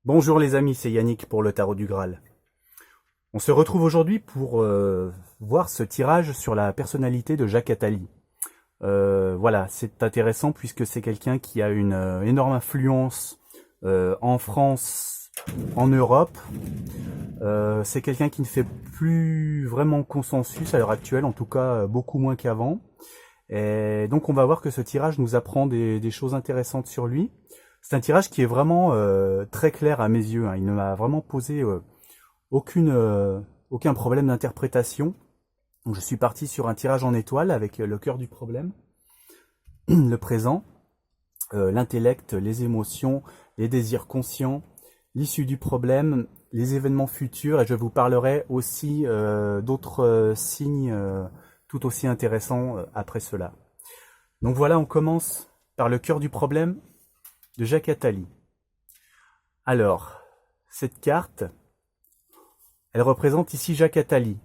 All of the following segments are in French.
Bonjour les amis, c'est Yannick pour le Tarot du Graal. On se retrouve aujourd'hui pour voir ce tirage sur la personnalité de Jacques Attali. Voilà, c'est intéressant puisque c'est quelqu'un qui a une énorme influence en France, en Europe. C'est quelqu'un qui ne fait plus vraiment consensus à l'heure actuelle, en tout cas beaucoup moins qu'avant. Et donc on va voir que ce tirage nous apprend des choses intéressantes sur lui. C'est un tirage qui est vraiment très clair à mes yeux, hein. Il ne m'a vraiment posé aucun problème d'interprétation. Donc je suis parti sur un tirage en étoile avec le cœur du problème, le présent, l'intellect, les émotions, les désirs conscients, l'issue du problème, les événements futurs, et je vous parlerai aussi d'autres signes tout aussi intéressants après cela. Donc voilà, on commence par le cœur du problème de Jacques Attali. Alors, cette carte, elle représente ici Jacques Attali.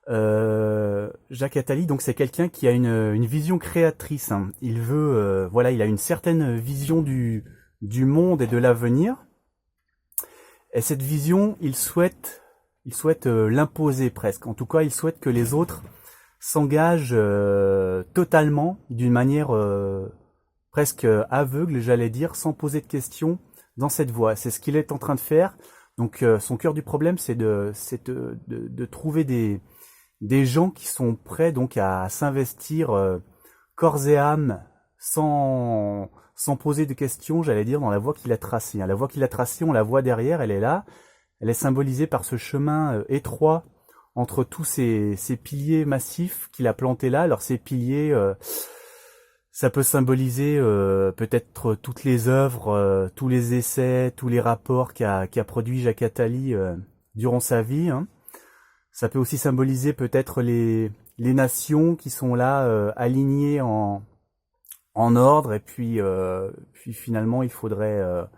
Jacques Attali, donc c'est quelqu'un qui a une vision créatrice, hein. Il veut, voilà, il a une certaine vision du monde et de l'avenir. Et cette vision, il souhaite l'imposer presque. En tout cas, il souhaite que les autres s'engagent totalement, d'une manière presque aveugle, j'allais dire, sans poser de questions dans cette voie. C'est ce qu'il est en train de faire. Donc son cœur du problème, c'est de trouver des gens qui sont prêts donc à s'investir corps et âme sans poser de questions, j'allais dire, dans la voie qu'il a tracée. La voie qu'il a tracée, on la voit derrière, elle est là. Elle est symbolisée par ce chemin étroit entre tous ces piliers massifs qu'il a plantés là. Alors ces piliers, ça peut symboliser peut-être toutes les œuvres, tous les essais, tous les rapports qu'a produit Jacques Attali durant sa vie, hein. Ça peut aussi symboliser peut-être les nations qui sont là alignées en ordre, et puis finalement il faudrait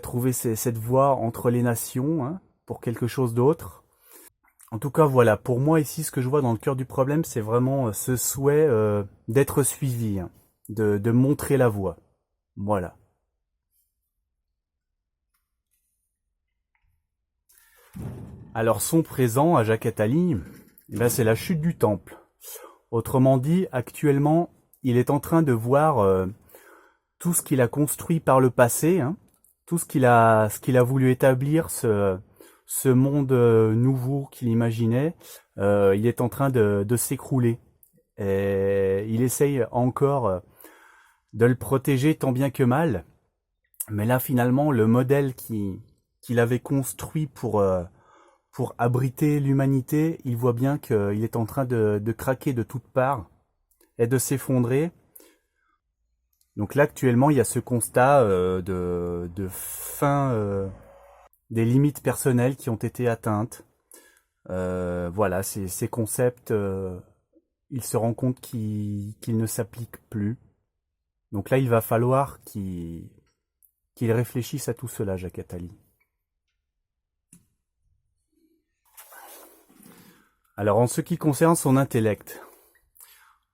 trouver cette voie entre les nations, hein, pour quelque chose d'autre. En tout cas, voilà, pour moi ici, ce que je vois dans le cœur du problème, c'est vraiment ce souhait d'être suivi, hein, de montrer la voie. Voilà. Alors son présent à Jacques Attali, eh ben, c'est la chute du temple. Autrement dit, actuellement, il est en train de voir tout ce qu'il a construit par le passé, hein, tout ce qu'il a voulu établir, ce monde nouveau qu'il imaginait, il est en train de s'écrouler. Et il essaye encore de le protéger tant bien que mal. Mais là, finalement, le modèle qu'il avait construit pour abriter l'humanité, il voit bien qu'il est en train de craquer de toutes parts et de s'effondrer. Donc là, actuellement, il y a ce constat de fin des limites personnelles qui ont été atteintes. Voilà, ces concepts, il se rend compte qu'ils ne s'appliquent plus. Donc là, il va falloir qu'il réfléchisse à tout cela, Jacques Attali. Alors, en ce qui concerne son intellect,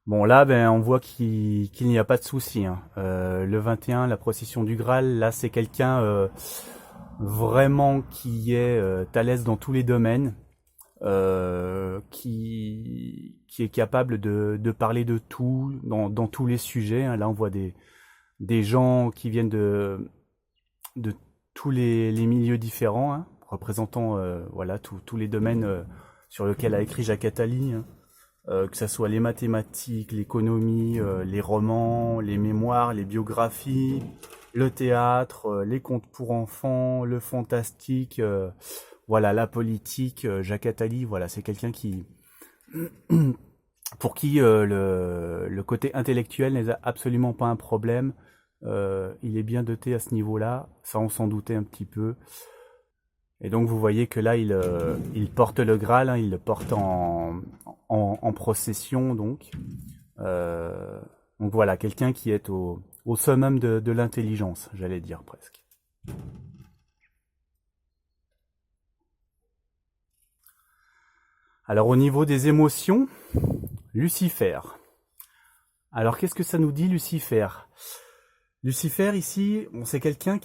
bon là, ben, on voit qu'il n'y a pas de souci, hein. Le 21, la procession du Graal, là, c'est quelqu'un vraiment qui est à l'aise dans tous les domaines, qui est capable de parler de tout, dans tous les sujets, hein. Là, on voit des gens qui viennent de tous les milieux différents, hein, représentant voilà, tous les domaines sur lesquels a écrit Jacques Attali, hein. Que ce soit les mathématiques, l'économie, les romans, les mémoires, les biographies, le théâtre, les contes pour enfants, le fantastique, voilà, la politique. Jacques Attali, voilà, c'est quelqu'un qui, pour qui le côté intellectuel n'est absolument pas un problème. Il est bien doté à ce niveau-là, ça on s'en doutait un petit peu. Et donc vous voyez que là, il porte le Graal, hein, il le porte en procession, donc. Donc voilà, quelqu'un qui est au summum de l'intelligence, j'allais dire presque. Alors au niveau des émotions, Lucifer. Alors qu'est-ce que ça nous dit, Lucifer? Lucifer ici, bon, c'est quelqu'un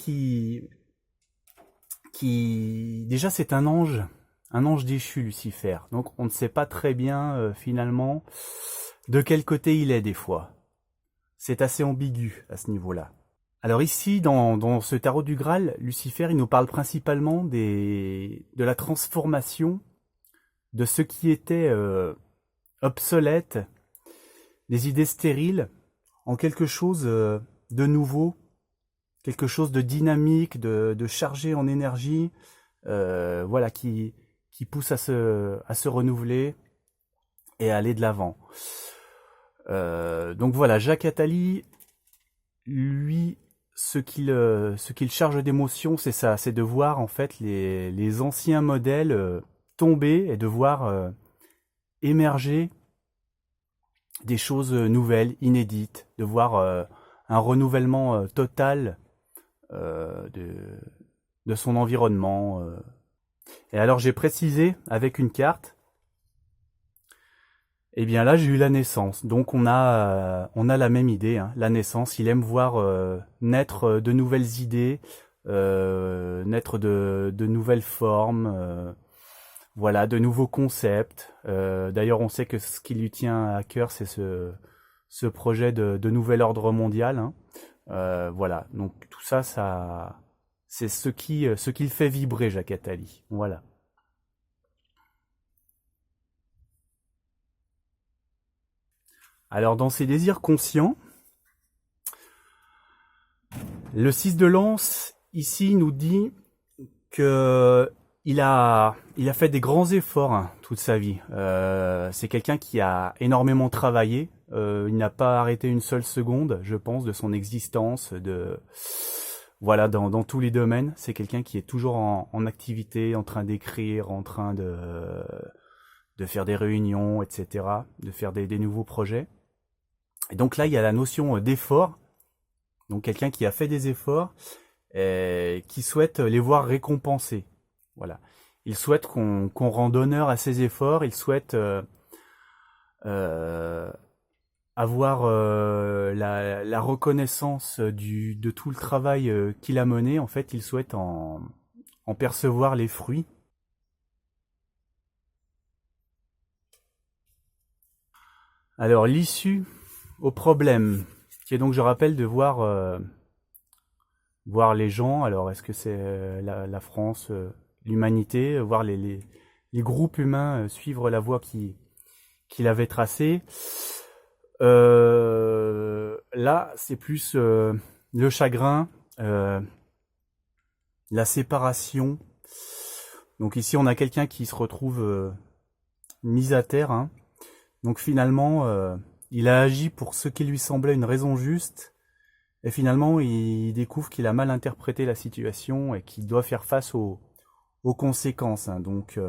déjà c'est un ange déchu Lucifer. Donc on ne sait pas très bien finalement de quel côté il est des fois. C'est assez ambigu à ce niveau-là. Alors ici, dans ce tarot du Graal, Lucifer, il nous parle principalement de la transformation de ce qui était obsolète, des idées stériles, en quelque chose de nouveau, quelque chose de dynamique, de chargé en énergie, voilà, qui pousse à se renouveler et à aller de l'avant. Donc voilà, Jacques Attali, lui, ce qu'il charge d'émotion, c'est ça, c'est de voir en fait les anciens modèles tomber et de voir émerger des choses nouvelles, inédites, de voir un renouvellement total de son environnement. Et alors j'ai précisé avec une carte, et bien là j'ai eu la naissance. Donc on a la même idée, hein. La naissance, il aime voir naître de nouvelles idées, naître de nouvelles formes, voilà, de nouveaux concepts. D'ailleurs on sait que ce qui lui tient à cœur, c'est ce projet de nouvel ordre mondial, hein. Voilà, donc tout ça, c'est ce qui fait vibrer Jacques Attali. Voilà. Alors dans ses désirs conscients, le 6 de lance ici nous dit que il a fait des grands efforts, hein, toute sa vie. C'est quelqu'un qui a énormément travaillé. Il n'a pas arrêté une seule seconde, je pense, de son existence, voilà, dans tous les domaines. C'est quelqu'un qui est toujours en activité, en train d'écrire, en train de faire des réunions, etc., de faire des nouveaux projets. Et donc là, il y a la notion d'effort. Donc quelqu'un qui a fait des efforts et qui souhaite les voir récompensés. Voilà. Il souhaite qu'on rende honneur à ses efforts. Il souhaite avoir la reconnaissance de tout le travail qu'il a mené. En fait, il souhaite en percevoir les fruits. Alors, l'issue au problème, qui est donc, je rappelle, de voir les gens. Alors, est-ce que c'est la France, l'humanité, voir les groupes humains suivre la voie qu'il avait tracée. Là, c'est plus le chagrin, la séparation. Donc ici, on a quelqu'un qui se retrouve mis à terre, hein. Donc finalement, il a agi pour ce qui lui semblait une raison juste, et finalement, il découvre qu'il a mal interprété la situation et qu'il doit faire face aux conséquences, hein. Donc,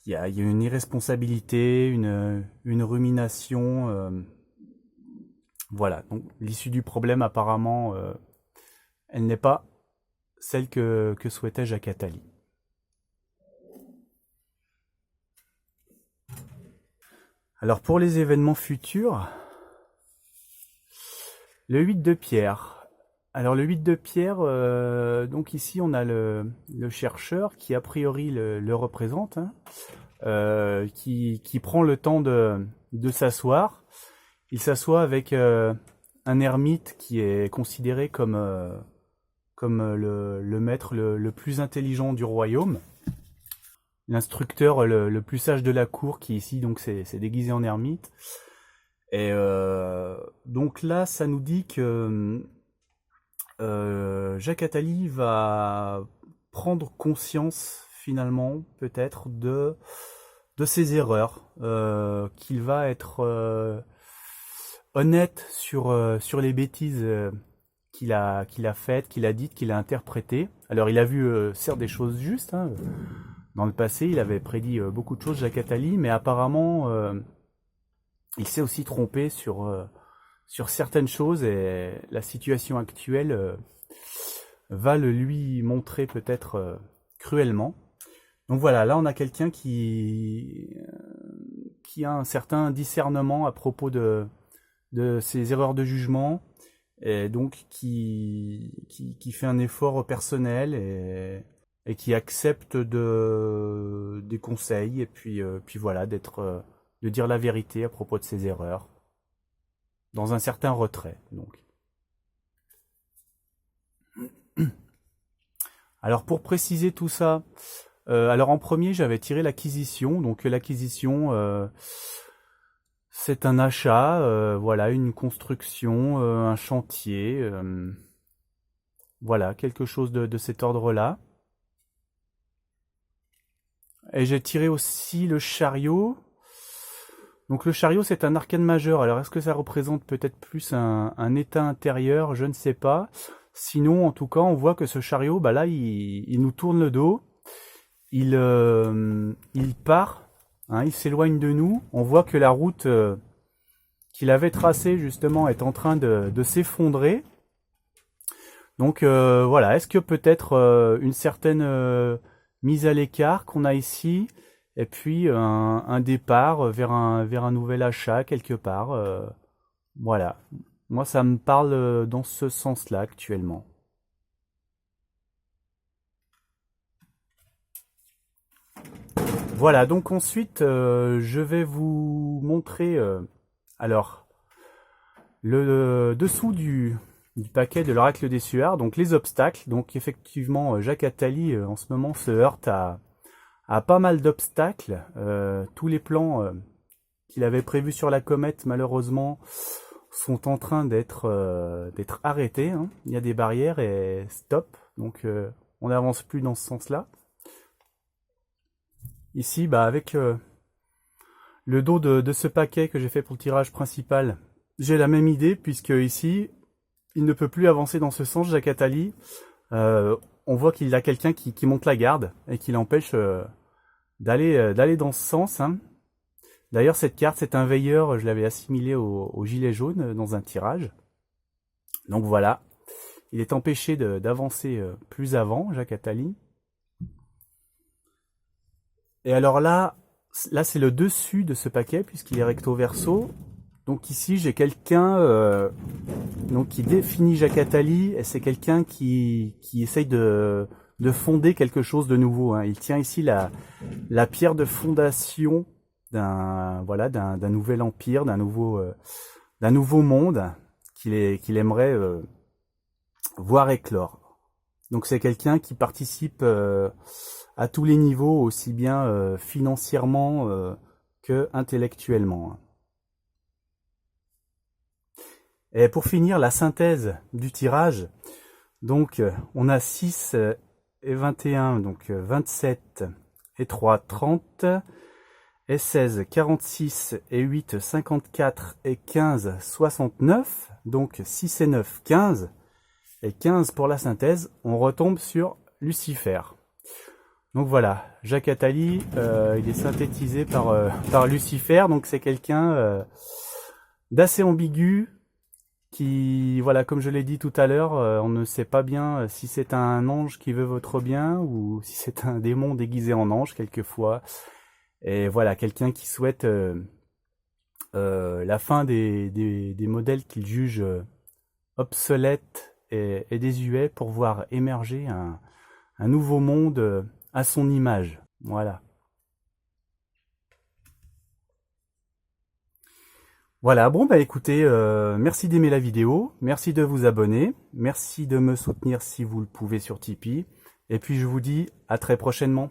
il y a une irresponsabilité, une rumination. Voilà. Donc, l'issue du problème, apparemment, elle n'est pas celle que souhaitait Jacques Attali. Alors, pour les événements futurs, le 8 de pierre. Alors, le 8 de pierre, donc ici, on a le chercheur qui, a priori, le représente, hein, qui prend le temps de s'asseoir. Il s'assoit avec un ermite qui est considéré comme le maître le plus intelligent du royaume, l'instructeur le plus sage de la cour, qui ici donc s'est déguisé en ermite. Et donc là, ça nous dit que Jacques Attali va prendre conscience finalement peut-être de ses erreurs, qu'il va être honnête sur les bêtises qu'il a faites, qu'il a dites, qu'il a interprétées. Alors il a vu certes des choses justes, hein. Dans le passé, il avait prédit beaucoup de choses, Jacques Attali, mais apparemment il s'est aussi trompé sur certaines choses, et la situation actuelle va le lui montrer peut-être cruellement. Donc voilà, là on a quelqu'un qui a un certain discernement à propos de ses erreurs de jugement, et donc qui fait un effort personnel et qui accepte des conseils et puis voilà, de dire la vérité à propos de ses erreurs, dans un certain retrait. Donc. Alors pour préciser tout ça, alors en premier j'avais tiré l'acquisition. Donc l'acquisition, c'est un achat, voilà, une construction, un chantier, voilà, quelque chose de cet ordre-là. Et j'ai tiré aussi le chariot. Donc le chariot, c'est un arcane majeur. Alors est-ce que ça représente peut-être plus un état intérieur? Je ne sais pas. Sinon, en tout cas, on voit que ce chariot, bah là, il nous tourne le dos. Il part, hein, il s'éloigne de nous. On voit que la route qu'il avait tracée, justement, est en train de s'effondrer. Donc voilà, est-ce que peut-être une certaine mise à l'écart qu'on a ici, et puis un départ vers un nouvel achat quelque part. Voilà. Moi, ça me parle dans ce sens-là actuellement. Voilà, donc ensuite, je vais vous montrer alors le dessous du paquet de l'oracle des Suards, donc les obstacles. Donc effectivement, Jacques Attali en ce moment se heurte à pas mal d'obstacles. Tous les plans qu'il avait prévus sur la comète, malheureusement, sont en train d'être arrêtés. Hein. Il y a des barrières et stop. Donc on n'avance plus dans ce sens-là. Ici, bah, avec le dos de ce paquet que j'ai fait pour le tirage principal, j'ai la même idée, puisque ici, il ne peut plus avancer dans ce sens, Jacques Attali. On voit qu'il a quelqu'un qui monte la garde et qui l'empêche d'aller dans ce sens. Hein. D'ailleurs, cette carte, c'est un veilleur, je l'avais assimilé au gilet jaune dans un tirage. Donc voilà, il est empêché d'avancer plus avant, Jacques Attali. Et alors là c'est le dessus de ce paquet, puisqu'il est recto verso. Donc ici, j'ai quelqu'un qui définit Jacques Attali, et c'est quelqu'un qui essaye de fonder quelque chose de nouveau. Hein. Il tient ici la pierre de fondation d'un nouvel empire, d'un nouveau monde qu'il aimerait voir éclore. Donc c'est quelqu'un qui participe à tous les niveaux, aussi bien financièrement que intellectuellement. Et pour finir, la synthèse du tirage. Donc on a 6 et 21, donc 27 et 3, 30, et 16, 46, et 8, 54, et 15, 69, donc 6 et 9, 15, et 15 pour la synthèse, on retombe sur Lucifer. Donc voilà, Jacques Attali, il est synthétisé par Lucifer, donc c'est quelqu'un d'assez ambigu, qui, voilà, comme je l'ai dit tout à l'heure, on ne sait pas bien si c'est un ange qui veut votre bien, ou si c'est un démon déguisé en ange, quelquefois. Et voilà, quelqu'un qui souhaite la fin des modèles qu'il juge obsolètes et désuets, pour voir émerger un nouveau monde à son image. Voilà. Voilà, bon bah écoutez, merci d'aimer la vidéo, merci de vous abonner, merci de me soutenir si vous le pouvez sur Tipeee, et puis je vous dis à très prochainement.